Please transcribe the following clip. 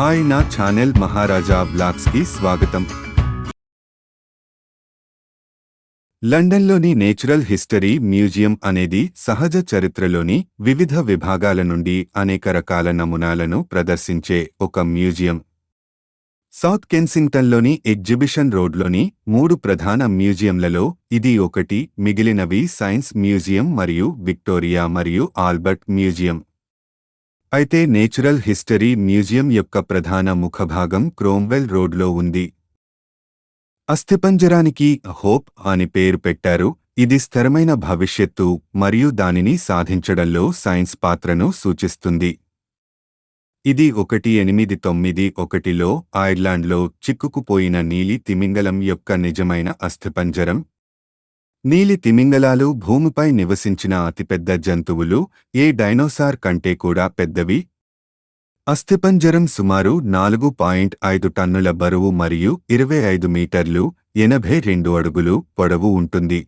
Hi నా channel మహారాజా blogs కి స్వాగతం. లండన్లోని నేచురల్ హిస్టరీ మ్యూజియం అనేది సహజ చరిత్రలోని వివిధ విభాగాల నుండి అనేక రకాల నమూనాలను ప్రదర్శించే ఒక మ్యూజియం. సౌత్ కెన్సింగ్టన్లోని ఎగ్జిబిషన్ రోడ్లోని 3 ప్రధాన మ్యూజియంలలో ఇది ఒకటి. మిగిలినవి సైన్స్ మ్యూజియం మరియు విక్టోరియా మరియు ఆల్బర్ట్ మ్యూజియం. అయితే నేచురల్ హిస్టరీ మ్యూజియం యొక్క ప్రధాన ముఖభాగం క్రోమ్వెల్ రోడ్లో ఉంది. అస్థిపంజరానికి హోప్ అని పేరు పెట్టారు. ఇది స్థిరమైన భవిష్యత్తు మరియు దానిని సాధించడంలో సైన్స్ పాత్రను సూచిస్తుంది. ఇది 1891లో ఐర్లాండ్లో చిక్కుకుపోయిన నీలి తిమింగలం యొక్క నిజమైన అస్థిపంజరం. నీలి తిమింగలాలు భూమిపై నివసించిన అతిపెద్ద జంతువులు, ఏ డైనోసార్ కంటే కూడా పెద్దవి. అస్థిపంజరం సుమారు 4.5 టన్నుల బరువు మరియు 25 మీటర్లు 82 అడుగులు పొడవు ఉంటుంది.